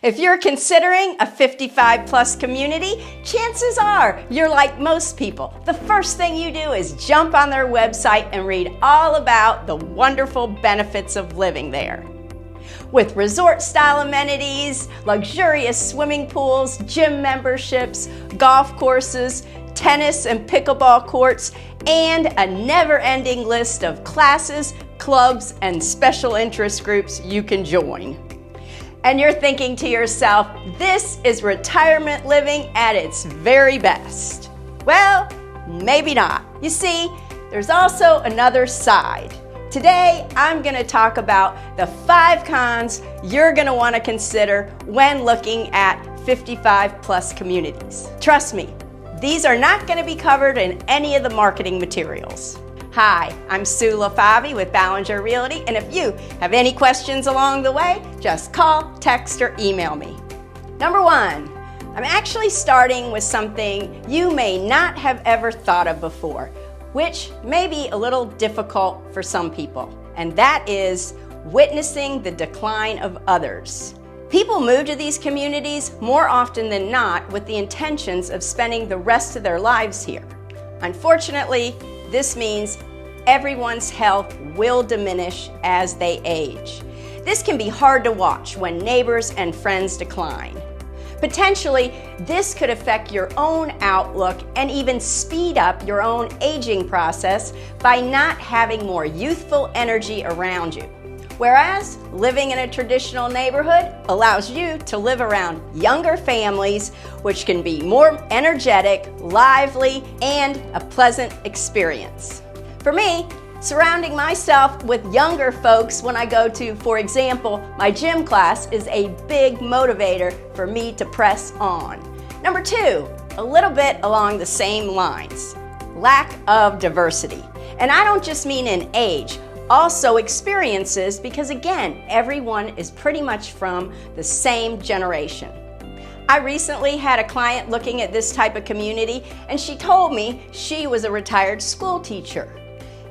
If you're considering a 55 plus community, chances are you're like most people. The first thing you do is jump on their website and read all about the wonderful benefits of living there. With resort-style amenities, luxurious swimming pools, gym memberships, golf courses, tennis and pickleball courts, and a never-ending list of classes, clubs, and special interest groups you can join. And you're thinking to yourself, this is retirement living at its very best. Well, maybe not. You see, there's also another side. Today, I'm going to talk about the 5 cons you're going to want to consider when looking at 55 plus communities. Trust me, these are not going to be covered in any of the marketing materials. Hi, I'm Sue LeFavi with Ballinger Realty, and if you have any questions along the way, just call, text, or email me. Number 1, I'm actually starting with something you may not have ever thought of before, which may be a little difficult for some people, and that is witnessing the decline of others. People move to these communities more often than not with the intentions of spending the rest of their lives here. Unfortunately, this means everyone's health will diminish as they age. This can be hard to watch when neighbors and friends decline. Potentially, this could affect your own outlook and even speed up your own aging process by not having more youthful energy around you. Whereas living in a traditional neighborhood allows you to live around younger families, which can be more energetic, lively, and a pleasant experience. For me, surrounding myself with younger folks when I go to, for example, my gym class is a big motivator for me to press on. Number 2, a little bit along the same lines, lack of diversity. And I don't just mean in age, also experiences, because again, everyone is pretty much from the same generation. I recently had a client looking at this type of community, and she told me she was a retired school teacher.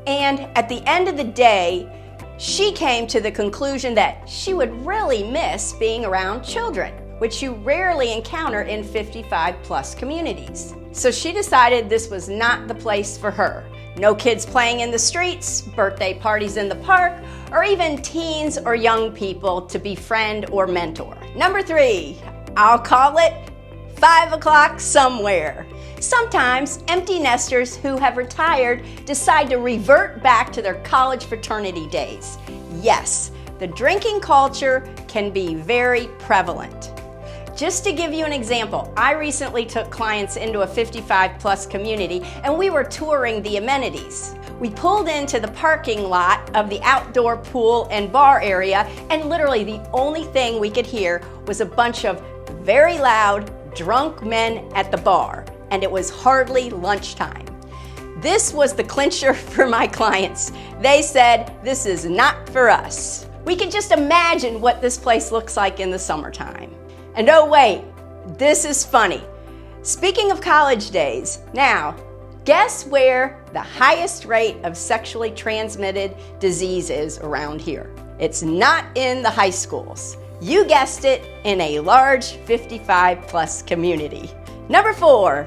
And at the end of the day, she came to the conclusion that she would really miss being around children, which you rarely encounter in 55 plus communities. So she decided this was not the place for her. No kids playing in the streets, birthday parties in the park, or even teens or young people to befriend or mentor. Number 3, I'll call it 5 o'clock somewhere. Sometimes empty nesters who have retired decide to revert back to their college fraternity days. Yes, the drinking culture can be very prevalent. Just to give you an example, I recently took clients into a 55 plus community and we were touring the amenities. We pulled into the parking lot of the outdoor pool and bar area, and literally the only thing we could hear was a bunch of very loud, drunk men at the bar, and it was hardly lunchtime. This was the clincher for my clients. They said, this is not for us. We can just imagine what this place looks like in the summertime. And oh wait, this is funny. Speaking of college days, now, guess where the highest rate of sexually transmitted disease is around here? It's not in the high schools. You guessed it, in a large 55 plus community. Number 4,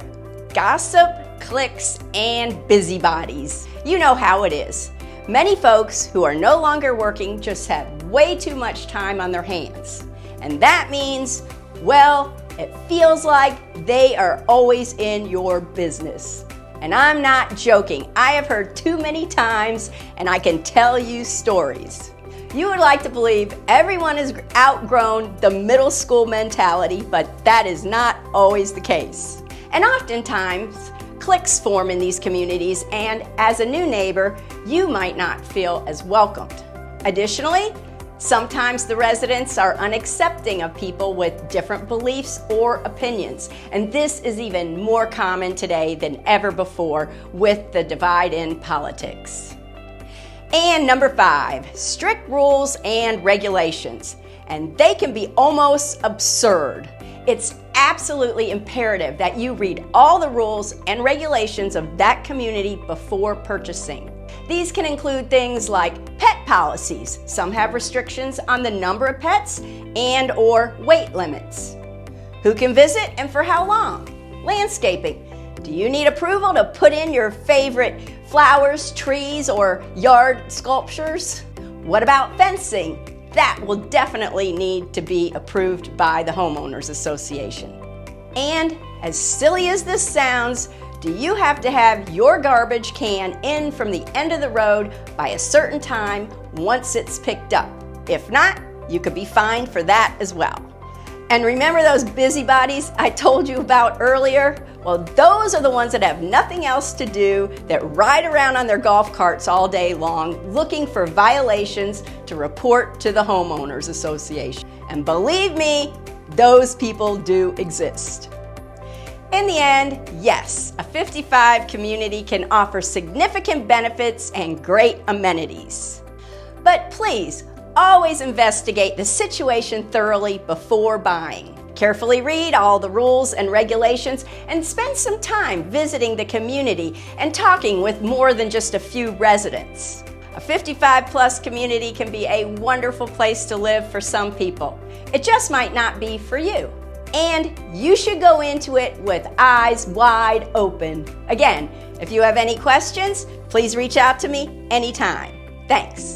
gossip, cliques, and busybodies. You know how it is. Many folks who are no longer working just have way too much time on their hands. And that means, well, it feels like they are always in your business. And I'm not joking. I have heard too many times, and I can tell you stories. You would like to believe everyone has outgrown the middle school mentality, but that is not always the case. And oftentimes, cliques form in these communities, and as a new neighbor, you might not feel as welcomed. Additionally, sometimes the residents are unaccepting of people with different beliefs or opinions, and this is even more common today than ever before with the divide in politics. And number 5, strict rules and regulations, and they can be almost absurd. It's absolutely imperative that you read all the rules and regulations of that community before purchasing. These can include things like Pet policies. Some have restrictions on the number of pets and/or weight limits. Who can visit and for how long? Landscaping. Do you need approval to put in your favorite flowers, trees, or yard sculptures? What about fencing? That will definitely need to be approved by the Homeowners Association. And as silly as this sounds, do you have to have your garbage can in from the end of the road by a certain time once it's picked up? If not, you could be fined for that as well. And remember those busybodies I told you about earlier? Well, those are the ones that have nothing else to do, that ride around on their golf carts all day long looking for violations to report to the Homeowners Association. And believe me, those people do exist. In the end, yes, a 55 community can offer significant benefits and great amenities. But please, always investigate the situation thoroughly before buying. Carefully read all the rules and regulations and spend some time visiting the community and talking with more than just a few residents. A 55+ community can be a wonderful place to live for some people. It just might not be for you. And you should go into it with eyes wide open. Again, if you have any questions, please reach out to me anytime. Thanks.